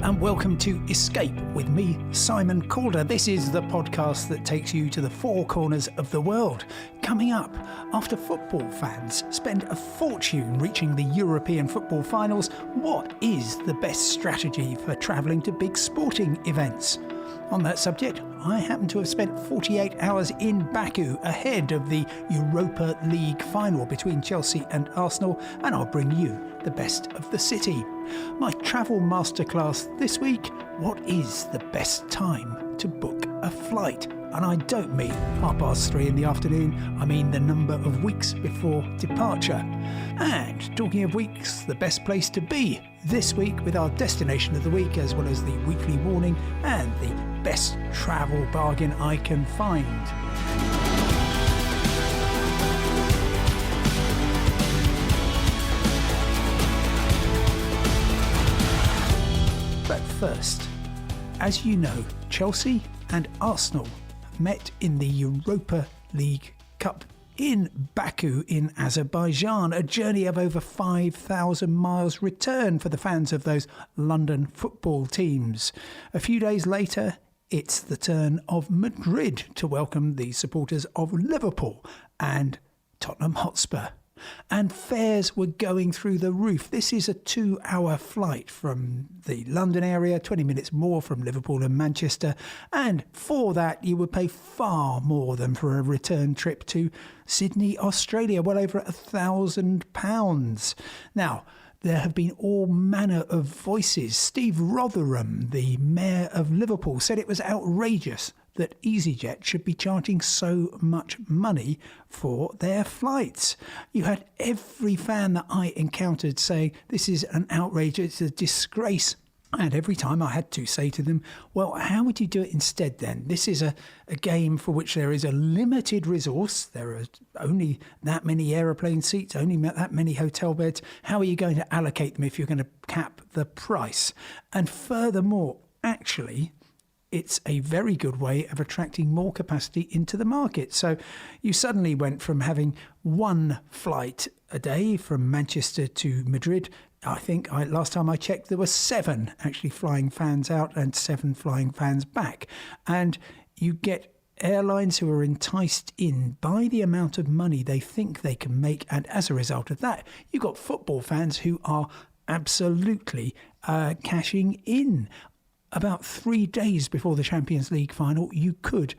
and welcome to Escape with me, Simon Calder. This is the podcast that takes you to the four corners of the world. Coming up, after football fans spend a fortune reaching the European football finals, what is the best strategy for travelling to big sporting events? On that subject, I happen to have spent 48 hours in Baku ahead of the Europa League Final between Chelsea and Arsenal, and I'll bring you the best of the city. My Travel Masterclass this week, what is the best time to book a flight? And I don't mean 3:30 in the afternoon, I mean the number of weeks before departure. And talking of weeks, the best place to be this week with our destination of the week, as well as the weekly warning and the best travel bargain I can find. But first, as you know, Chelsea and Arsenal met in the Europa League Cup in Baku in Azerbaijan, a journey of over 5,000 miles return for the fans of those London football teams. A few days later, it's the turn of Madrid to welcome the supporters of Liverpool and Tottenham Hotspur. And fares were going through the roof. This is a 2-hour flight from the London area, 20 minutes more from Liverpool and Manchester. And for that, you would pay far more than for a return trip to Sydney, Australia, well over £1,000. Now, there have been all manner of voices. Steve Rotherham, the mayor of Liverpool, said it was outrageous that EasyJet should be charging so much money for their flights. You had every fan that I encountered saying, this is an outrage, it's a disgrace. And every time I had to say to them, well, how would you do it instead then? This is a game for which there is a limited resource. There are only that many aeroplane seats, only that many hotel beds. How are you going to allocate them if you're going to cap the price? And furthermore, actually, it's a very good way of attracting more capacity into the market. So you suddenly went from having one flight a day from Manchester to Madrid. I think last time I checked, there were 7 actually flying fans out and 7 flying fans back. And you get airlines who are enticed in by the amount of money they think they can make. And as a result of that, you've got football fans who are absolutely cashing in. About 3 days before the Champions League final, you could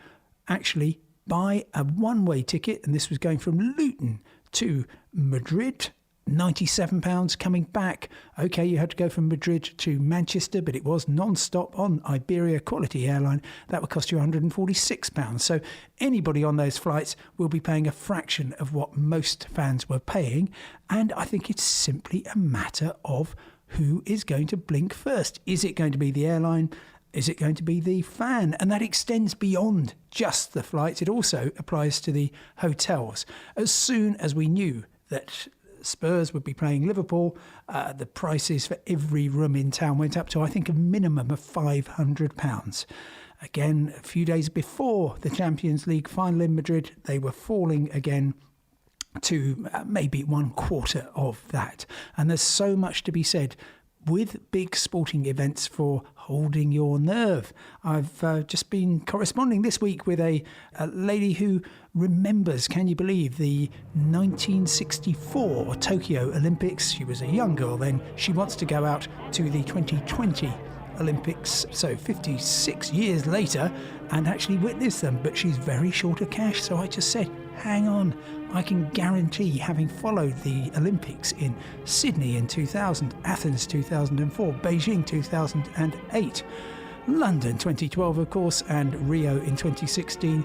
actually buy a one-way ticket, and this was going from Luton to Madrid, £97 coming back. Okay, you had to go from Madrid to Manchester, but it was non-stop on Iberia Quality Airline. That would cost you £146. So anybody on those flights will be paying a fraction of what most fans were paying. And I think it's simply a matter of who is going to blink first. Is it going to be the airline? Is it going to be the fan? And that extends beyond just the flights. It also applies to the hotels. As soon as we knew that Spurs would be playing Liverpool, the prices for every room in town went up to, I think, a minimum of £500. Again, a few days before the Champions League final in Madrid, they were falling again to maybe 1/4 of that. And there's so much to be said with big sporting events for holding your nerve. I've just been corresponding this week with a lady who remembers, can you believe, the 1964 Tokyo Olympics. She was a young girl then. She wants to go out to the 2020 Olympics, so 56 years later, and actually witness them. But she's very short of cash, so I just said, hang on. I can guarantee, having followed the Olympics in Sydney in 2000, Athens 2004, Beijing 2008, London 2012, of course, and Rio in 2016,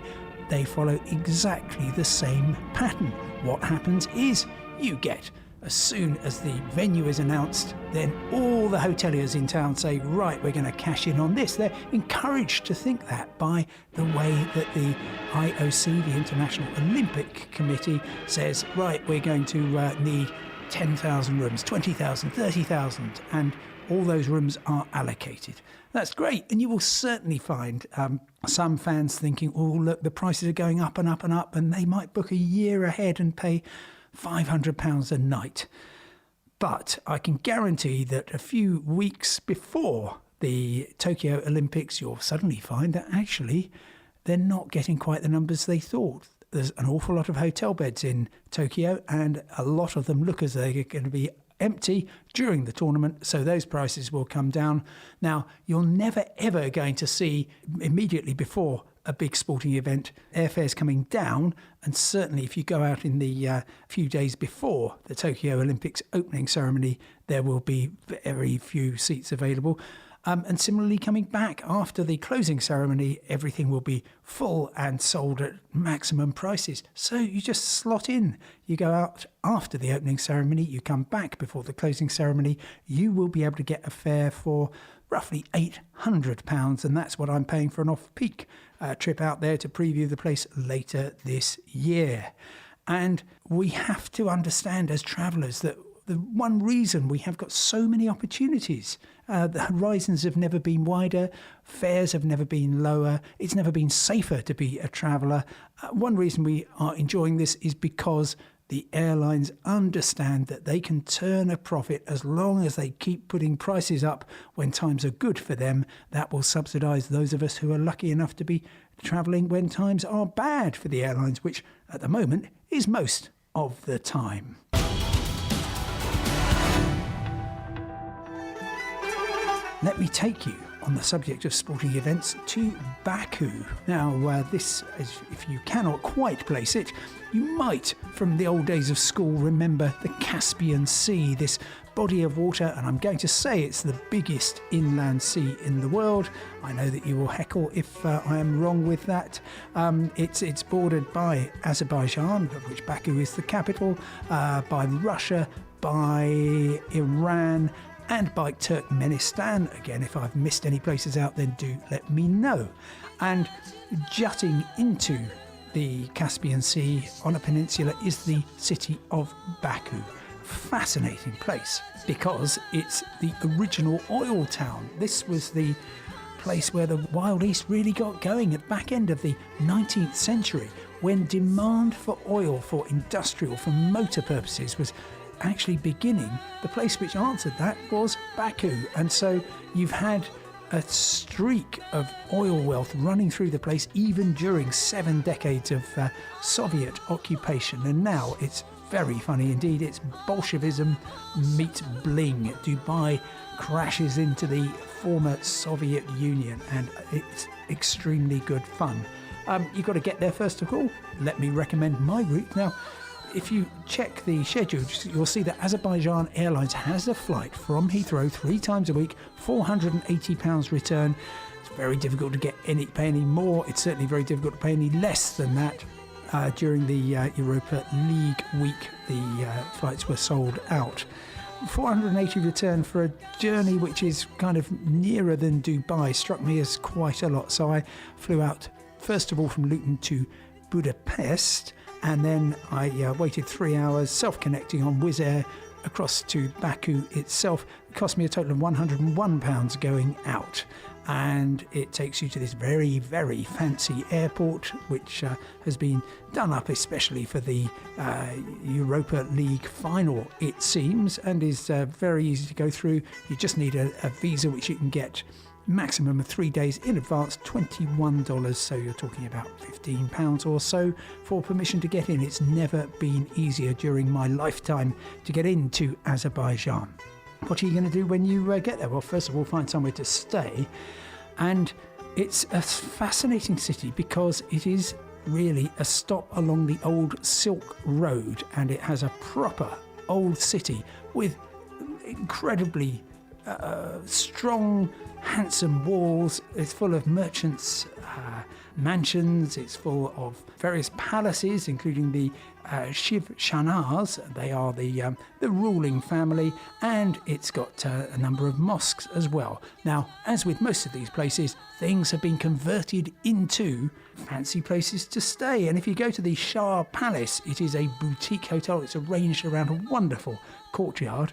they follow exactly the same pattern. What happens is you get, as soon as the venue is announced, then all the hoteliers in town say, right, we're going to cash in on this. They're encouraged to think that by the way that the IOC, the International Olympic Committee, says, right, we're going to need 10,000 rooms, 20,000, 30,000, and all those rooms are allocated. That's great. And you will certainly find some fans thinking, oh, look, the prices are going up and up and up, and they might book a year ahead and pay £500 a night. But I can guarantee that a few weeks before the Tokyo Olympics, you'll suddenly find that actually they're not getting quite the numbers they thought. There's an awful lot of hotel beds in Tokyo, and a lot of them look as though they're going to be empty during the tournament, so those prices will come down. Now, you're never ever going to see immediately before a big sporting event airfares coming down, and certainly if you go out in the few days before the Tokyo Olympics opening ceremony, there will be very few seats available. And similarly, coming back after the closing ceremony, everything will be full and sold at maximum prices. So you just slot in. You go out after the opening ceremony, you come back before the closing ceremony, you will be able to get a fare for roughly £800, and that's what I'm paying for an off-peak trip out there to preview the place later this year. And we have to understand as travellers that the one reason we have got so many opportunities, the horizons have never been wider, fares have never been lower, it's never been safer to be a traveller. One reason we are enjoying this is because the airlines understand that they can turn a profit as long as they keep putting prices up when times are good for them. That will subsidise those of us who are lucky enough to be travelling when times are bad for the airlines, which at the moment is most of the time. Let me take you on the subject of sporting events to Baku. Now, this, if you cannot quite place it, you might, from the old days of school, remember the Caspian Sea, this body of water, and I'm going to say it's the biggest inland sea in the world. I know that you will heckle if I am wrong with that. It's bordered by Azerbaijan, of which Baku is the capital, by Russia, by Iran, and by Turkmenistan. Again, if I've missed any places out, then do let me know. And jutting into the Caspian Sea on a peninsula is the city of Baku. Fascinating place because it's the original oil town. This was the place where the Wild East really got going at the back end of the 19th century, when demand for oil for industrial, for motor purposes was actually beginning. The place which answered that was Baku, and so you've had a streak of oil wealth running through the place even during 7 decades of Soviet occupation, and now it's very funny indeed. It's Bolshevism meets bling. Dubai crashes into the former Soviet Union, and it's extremely good fun. You've got to get there first of all. Let me recommend my route. Now, if you check the schedule, you'll see that Azerbaijan Airlines has a flight from Heathrow 3 times a week, £480 return. It's very difficult to pay any more. It's certainly very difficult to pay any less than that. During the Europa League week, the flights were sold out. 480 return for a journey which is kind of nearer than Dubai struck me as quite a lot. So I flew out first of all from Luton to Budapest, and then I waited 3 hours self-connecting on Wizz Air across to Baku itself. It cost me a total of £101 going out, and it takes you to this very, very fancy airport which has been done up especially for the Europa League Final, it seems, and is very easy to go through. You just need a visa which you can get maximum of 3 days in advance, $21, so you're talking about £15 or so for permission to get in. It's never been easier during my lifetime to get into Azerbaijan. What are you going to do when you get there? Well, first of all, find somewhere to stay, and it's a fascinating city because it is really a stop along the old Silk Road, and it has a proper old city with incredibly strong, handsome walls. It's full of merchants' mansions. It's full of various palaces, including the Shiv Shanars. They are the ruling family, and it's got a number of mosques as well. Now, as with most of these places, things have been converted into fancy places to stay. And if you go to the Shah Palace, it is a boutique hotel. It's arranged around a wonderful courtyard.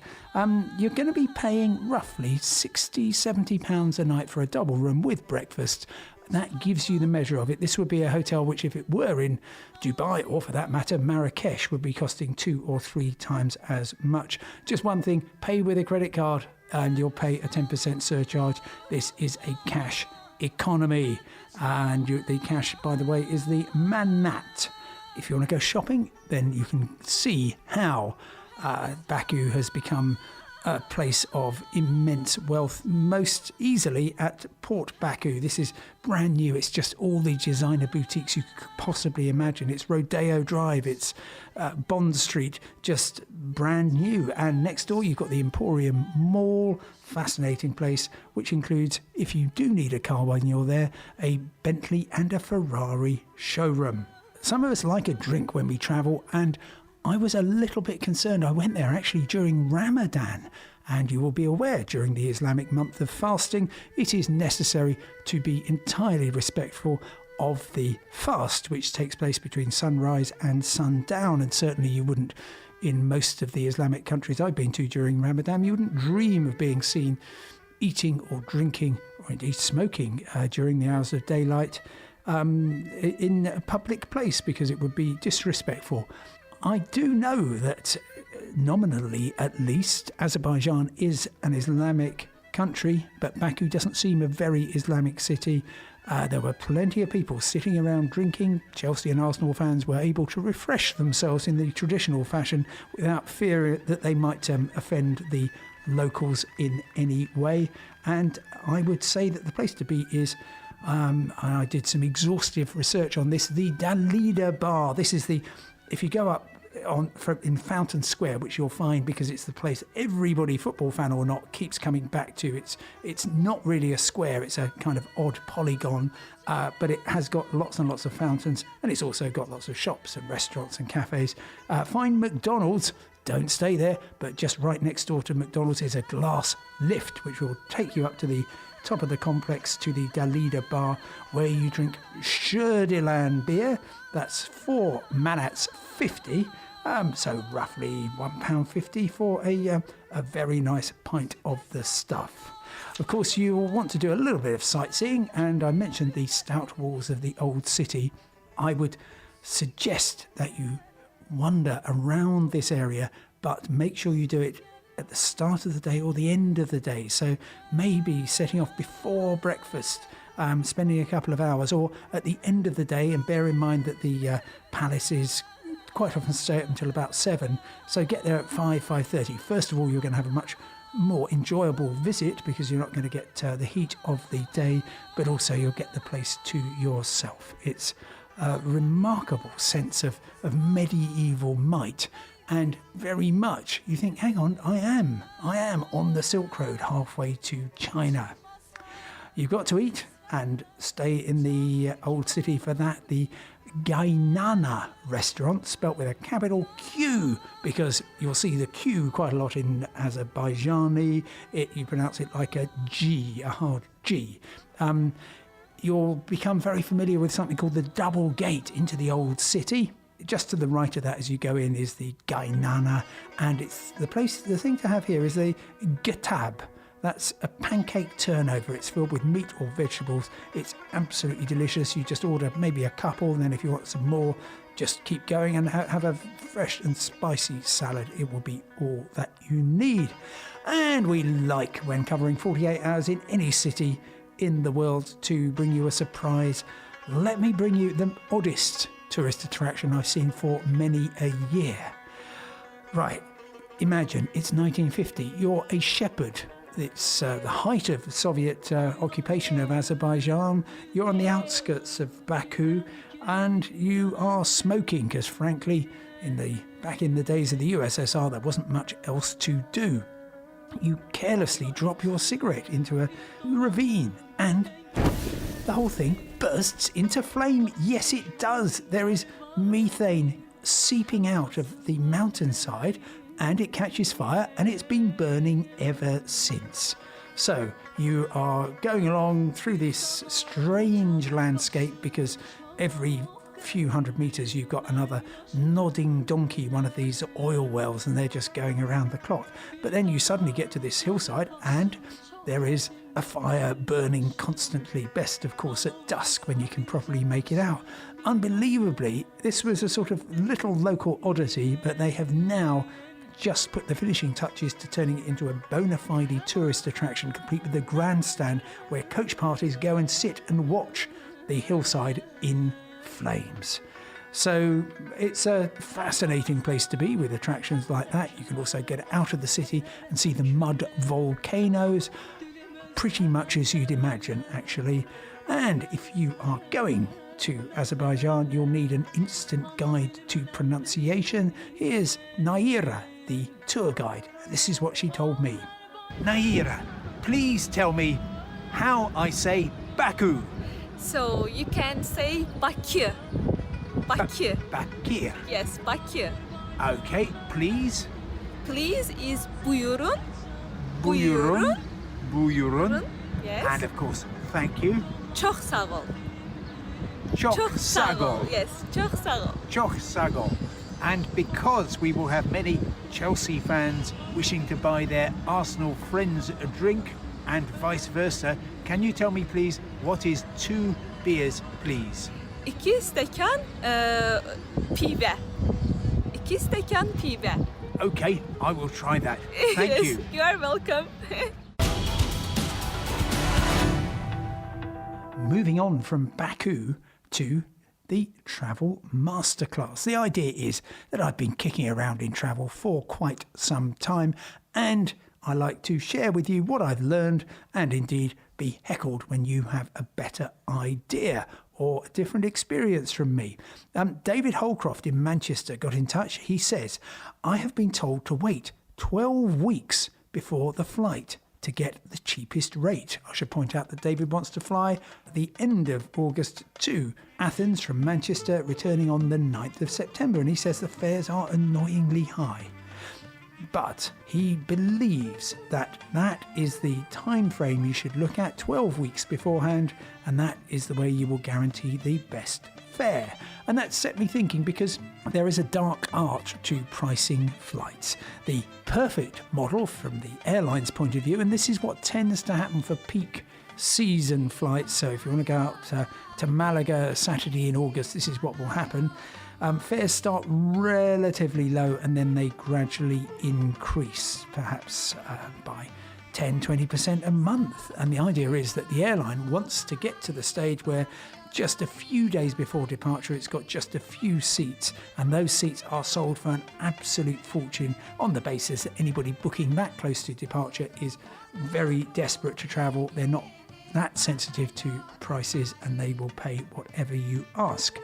You're going to be paying roughly £60-70 a night for a double room with breakfast. That gives you the measure of it. This would be a hotel which, if it were in Dubai, or for that matter Marrakesh, would be costing 2 or 3 times as much. Just one thing, pay with a credit card. and you'll pay a 10% surcharge. This is a cash economy, and the cash, by the way, is the manat. If you want to go shopping, then you can see how Baku has become a place of immense wealth, most easily at Port Baku. This is brand new. It's just all the designer boutiques you could possibly imagine. It's Rodeo Drive, it's Bond Street, just brand new. And next door you've got the Emporium Mall, fascinating place, which includes, if you do need a car when you're there, a Bentley and a Ferrari showroom. Some of us like a drink when we travel, and I was a little bit concerned. I went there actually during Ramadan, and you will be aware during the Islamic month of fasting, it is necessary to be entirely respectful of the fast, which takes place between sunrise and sundown. And certainly you wouldn't, in most of the Islamic countries I've been to during Ramadan, you wouldn't dream of being seen eating or drinking or indeed smoking during the hours of daylight in a public place, because it would be disrespectful. I do know that nominally, at least, Azerbaijan is an Islamic country, but Baku doesn't seem a very Islamic city. There were plenty of people sitting around drinking. Chelsea and Arsenal fans were able to refresh themselves in the traditional fashion without fear that they might offend the locals in any way. And I would say that the place to be is, I did some exhaustive research on this, the Dalida Bar. This is if you go up in Fountain Square, which you'll find because it's the place everybody, football fan or not, keeps coming back to. It's not really a square, it's a kind of odd polygon, but it has got lots and lots of fountains, and it's also got lots of shops and restaurants and cafes. Find McDonald's, don't stay there, but just right next door to McDonald's is a glass lift which will take you up to the top of the complex to the Dalida Bar, where you drink Scherdelan beer. That's 4 manats 50, so roughly £1.50 for a very nice pint of the stuff. Of course, you will want to do a little bit of sightseeing, and I mentioned the stout walls of the old city. I would suggest that you wander around this area, but make sure you do it at the start of the day or the end of the day. So maybe setting off before breakfast, spending a couple of hours, or at the end of the day, and bear in mind that the palace is quite often stay up until about 7, so get there at 5:30. First of all, you're going to have a much more enjoyable visit because you're not going to get the heat of the day, but also you'll get the place to yourself. It's a remarkable sense of medieval might, and very much you think, hang on, I am on the Silk Road halfway to China. You've got to eat and stay in the old city for that. The Gainana restaurant, spelt with a capital Q, because you'll see the Q quite a lot in Azerbaijani. You pronounce it like a G, a hard G. You'll become very familiar with something called the double gate into the old city. Just to the right of that as you go in is the Gainana, and it's the thing to have here is the Getab. That's a pancake turnover. It's filled with meat or vegetables. It's absolutely delicious. You just order maybe a couple, and then if you want some more, just keep going and have a fresh and spicy salad. It will be all that you need. And we like, when covering 48 hours in any city in the world, to bring you a surprise. Let me bring you the oddest tourist attraction I've seen for many a year. Right, imagine it's 1950. You're a shepherd. It's the height of the Soviet occupation of Azerbaijan. You're on the outskirts of Baku, and you are smoking because, frankly, back in the days of the USSR, there wasn't much else to do. You carelessly drop your cigarette into a ravine, and the whole thing bursts into flame. Yes, it does. There is methane seeping out of the mountainside, and it catches fire, and it's been burning ever since. So you are going along through this strange landscape, because every few hundred meters you've got another nodding donkey, one of these oil wells, and they're just going around the clock. But then you suddenly get to this hillside, and there is a fire burning constantly, best of course at dusk when you can properly make it out. Unbelievably, this was a sort of little local oddity, but they have now just put the finishing touches to turning it into a bona fide tourist attraction, complete with a grandstand where coach parties go and sit and watch the hillside in flames. So it's a fascinating place to be with attractions like that. You can also get out of the city and see the mud volcanoes, pretty much as you'd imagine, actually. And if you are going to Azerbaijan, you'll need an instant guide to pronunciation. Here's Naira, the tour guide. This is what she told me. Naira, please tell me how I say Baku. So you can say Baku. Baku. Baku. Yes, Baku. Okay, please. Please is buyurun. Buyurun. Buyurun. Yes. And of course, thank you. Çok sağ ol. Çok Çok sağ ol. sağ ol. Yes, çok sağ ol. Çok sağ ol. And because we will have many Chelsea fans wishing to buy their Arsenal friends a drink and vice versa, can you tell me please what is 2 beers, please? 2 stekan pive. 2 stekan pive. Okay, I will try that. Thank Yes, you. you are welcome. Moving on from Baku to the Travel Masterclass. The idea is that I've been kicking around in travel for quite some time, and I like to share with you what I've learned and indeed be heckled when you have a better idea or a different experience from me. David Holcroft in Manchester got in touch. He says, I have been told to wait 12 weeks before the flight to get the cheapest rate. I should point out that David wants to fly at the end of August to Athens from Manchester, returning on the 9th of September, and he says the fares are annoyingly high. But he believes that that is the time frame you should look at, 12 weeks beforehand, and that is the way you will guarantee the best fare. And that set me thinking, because there is a dark art to pricing flights. The perfect model from the airline's point of view, and this is what tends to happen for peak season flights. So if you want to go out to Malaga Saturday in August, this is what will happen. Fares start relatively low and then they gradually increase, perhaps by 10-20% a month. And the idea is that the airline wants to get to the stage where just a few days before departure it's got just a few seats, and those seats are sold for an absolute fortune on the basis that anybody booking that close to departure is very desperate to travel. They're not that sensitive to prices and they will pay whatever you ask.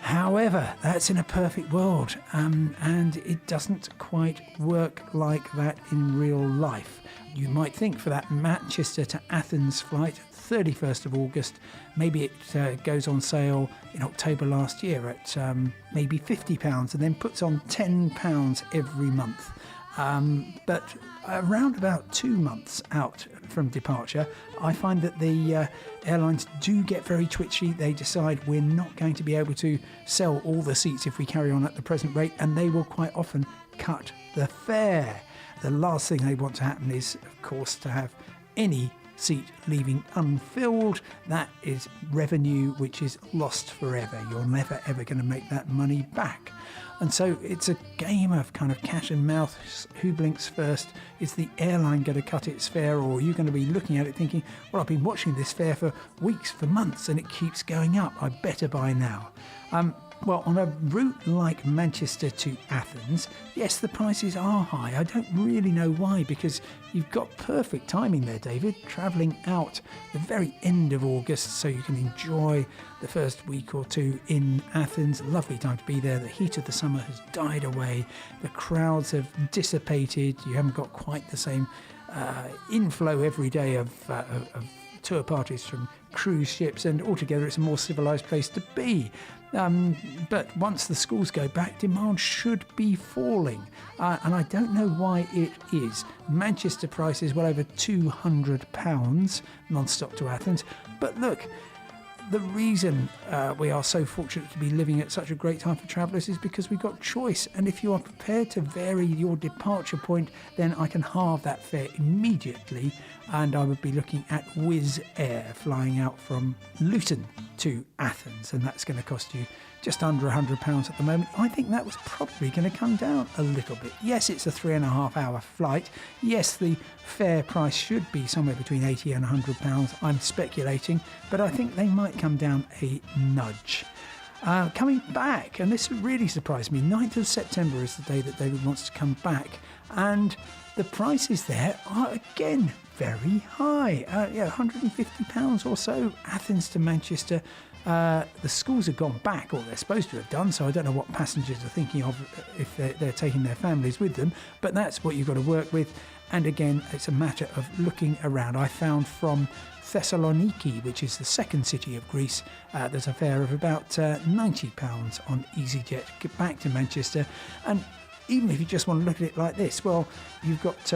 However, that's in a perfect world, and it doesn't quite work like that in real life. You might think for that Manchester to Athens flight, 31st of August, maybe it goes on sale in October last year at maybe £50 and then puts on £10 every month. But around about 2 months out from departure, I find that the airlines do get very twitchy. They decide we're not going to be able to sell all the seats if we carry on at the present rate, and they will quite often cut the fare. The last thing they want to happen is, of course, to have any seat leaving unfilled. That is revenue which is lost forever. You're never ever going to make that money back. And so it's a game of kind of cat and mouse. Who blinks first? Is the airline going to cut its fare, or are you going to be looking at it thinking, well, I've been watching this fare for weeks, for months, and it keeps going up. I better buy now. Well, on a route like Manchester to Athens, yes, the prices are high. I don't really know why, because you've got perfect timing there, David, travelling out the very end of August so you can enjoy the first week or two in Athens. Lovely time to be there. The heat of the summer has died away. The crowds have dissipated. You haven't got quite the same inflow every day of tour parties from cruise ships, and altogether it's a more civilised place to be. But once the schools go back, demand should be falling. And I don't know why it is. Manchester prices well over £200 non-stop to Athens. But look, the reason we are so fortunate to be living at such a great time for travellers is because we've got choice. And if you are prepared to vary your departure point, then I can halve that fare immediately. And I would be looking at Wizz Air flying out from Luton to Athens, and that's going to cost you just under £100 at the moment. I think that was probably going to come down a little bit. Yes, it's a 3.5-hour flight. Yes, the fare price should be somewhere between £80 and £100. I'm speculating, but I think they might come down a nudge. Coming back, and this really surprised me, 9th of September is the day that David wants to come back, and the prices there are again very high. £150 or so. Athens to Manchester. The schools have gone back, or they're supposed to have done, so I don't know what passengers are thinking of if they're taking their families with them, but that's what you've got to work with. And again, it's a matter of looking around. I found from Thessaloniki, which is the second city of Greece, there's a fare of about £90 on EasyJet back to Manchester. And even if you just want to look at it like this, well, you've got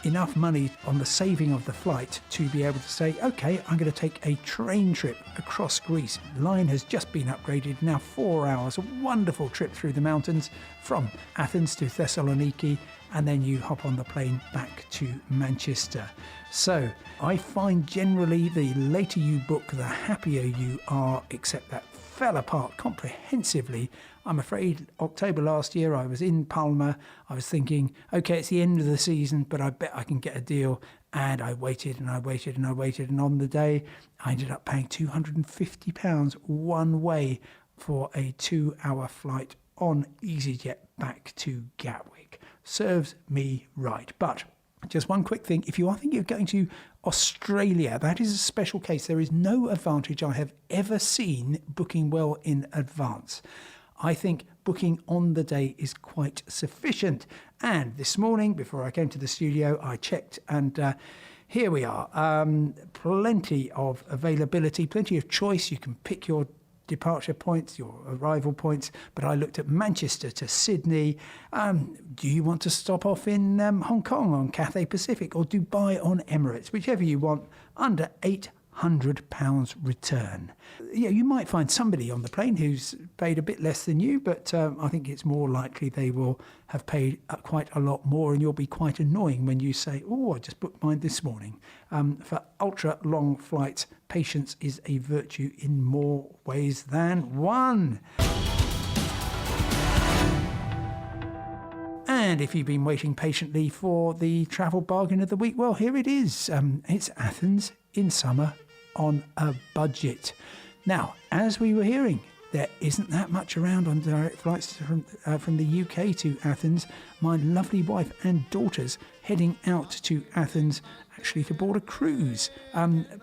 enough money on the saving of the flight to be able to say, OK, I'm going to take a train trip across Greece. The line has just been upgraded, now 4 hours, a wonderful trip through the mountains from Athens to Thessaloniki, and then you hop on the plane back to Manchester. So I find generally the later you book, the happier you are, except that fell apart comprehensively. I'm afraid October last year I was in Palma. I was thinking, okay, it's the end of the season, but I bet I can get a deal. And I waited and I waited and I waited. And on the day, I ended up paying £250 one way for a 2-hour flight on EasyJet back to Gatwick. Serves me right. But just one quick thing. If you are thinking of going to Australia, that is a special case. There is no advantage I have ever seen booking well in advance. I think booking on the day is quite sufficient. And this morning, before I came to the studio, I checked and here we are. Plenty of availability, plenty of choice. You can pick your departure points, your arrival points, but I looked at Manchester to Sydney. Do you want to stop off in Hong Kong on Cathay Pacific or Dubai on Emirates? Whichever you want, under £800 return. Yeah, you might find somebody on the plane who's paid a bit less than you, but I think it's more likely they will have paid quite a lot more, and you'll be quite annoying when you say, oh, I just booked mine this morning. For ultra long flights, patience is a virtue in more ways than one. And if you've been waiting patiently for the travel bargain of the week, well, here it is. It's Athens in summer on a budget. Now, as we were hearing, there isn't that much around on direct flights from the UK to Athens. My lovely wife and daughters heading out to Athens actually to board a cruise,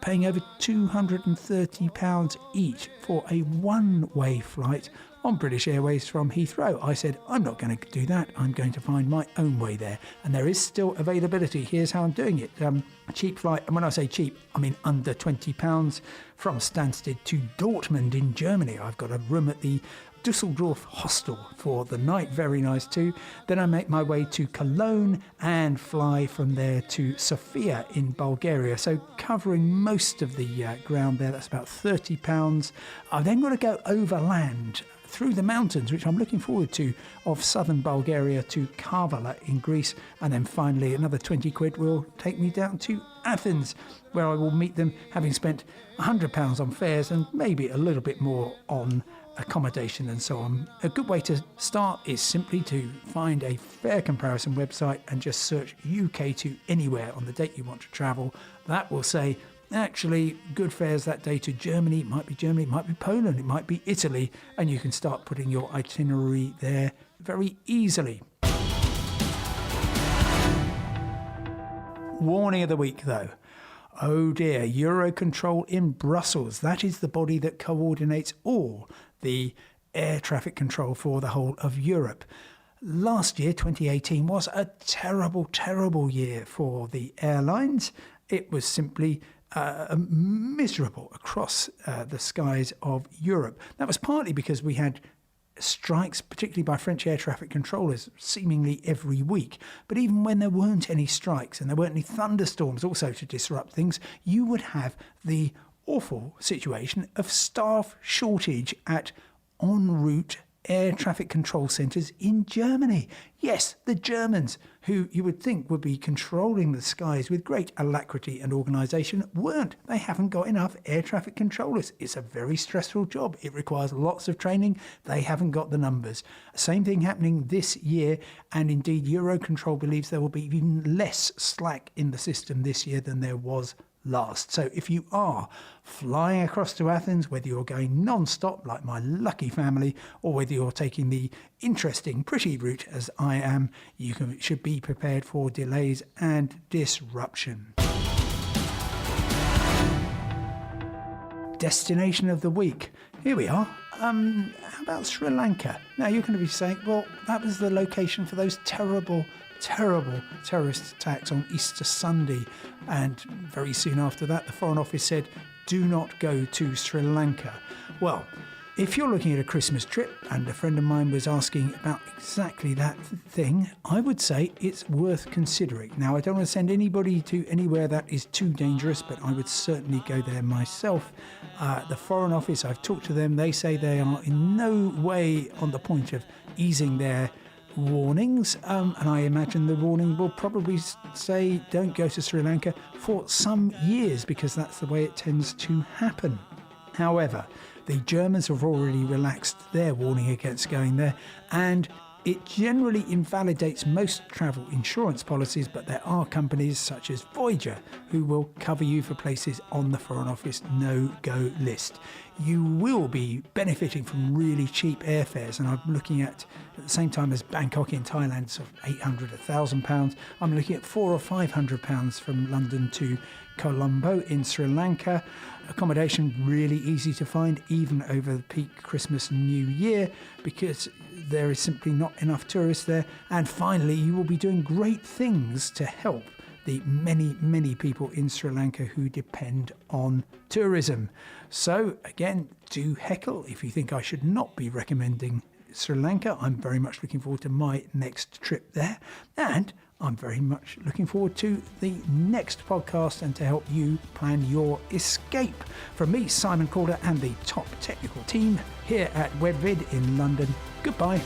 paying over £230 each for a one-way flight on British Airways from Heathrow. I said, I'm not going to do that. I'm going to find my own way there. And there is still availability. Here's how I'm doing it. A cheap flight, and when I say cheap, I mean under £20 from Stansted to Dortmund in Germany. I've got a room at the Dusseldorf hostel for the night, very nice too. Then I make my way to Cologne and fly from there to Sofia in Bulgaria. So covering most of the ground there, that's about £30. I've then got to go overland through the mountains, which I'm looking forward to, of southern Bulgaria to Kavala in Greece. And then finally another 20 quid will take me down to Athens, where I will meet them having spent £100 on fares and maybe a little bit more on accommodation and so on. A good way to start is simply to find a fare comparison website and just search UK to anywhere on the date you want to travel. That will say, actually, good fares that day to Germany. It might be Poland, it might be Italy, and you can start putting your itinerary there very easily. Warning of the week, though. Oh dear, Eurocontrol in Brussels. That is the body that coordinates all the air traffic control for the whole of Europe. Last year, 2018, was a terrible, terrible year for the airlines. It was simply miserable across the skies of Europe. That was partly because we had strikes, particularly by French air traffic controllers, seemingly every week. But even when there weren't any strikes and there weren't any thunderstorms also to disrupt things, you would have the awful situation of staff shortage at en route air traffic control centres in Germany. Yes, the Germans, who you would think would be controlling the skies with great alacrity and organisation, weren't. They haven't got enough air traffic controllers. It's a very stressful job. It requires lots of training. They haven't got the numbers. Same thing happening this year, and indeed Eurocontrol believes there will be even less slack in the system this year than there was last. So if you are flying across to Athens, whether you're going non-stop like my lucky family, or whether you're taking the interesting, pretty route as I am, should be prepared for delays and disruption. Destination of the week. Here we are. How about Sri Lanka? Now you're going to be saying, well, that was the location for those terrible terrorist attacks on Easter Sunday, and very soon after that the Foreign Office said do not go to Sri Lanka. Well, if you're looking at a Christmas trip, and a friend of mine was asking about exactly that thing, I would say it's worth considering. Now, I don't want to send anybody to anywhere that is too dangerous, but I would certainly go there myself. The Foreign Office, I've talked to them, they say they are in no way on the point of easing their warnings, and I imagine the warning will probably say don't go to Sri Lanka for some years, because that's the way it tends to happen. However, the Germans have already relaxed their warning against going there, and it generally invalidates most travel insurance policies, but there are companies such as Voyager who will cover you for places on the Foreign Office no-go list. You will be benefiting from really cheap airfares, and I'm looking at the same time as Bangkok in Thailand, sort of £800, £1,000. I'm looking at £400 or £500 from London to Colombo in Sri Lanka. Accommodation really easy to find, even over the peak Christmas and New Year, because there is simply not enough tourists there. And finally, you will be doing great things to help the many people in Sri Lanka who depend on tourism. So again, do heckle if you think I should not be recommending Sri Lanka. I'm very much looking forward to my next trip there, and I'm very much looking forward to the next podcast and to help you plan your escape. From me, Simon Calder, and the top technical team here at WebVid in London, goodbye.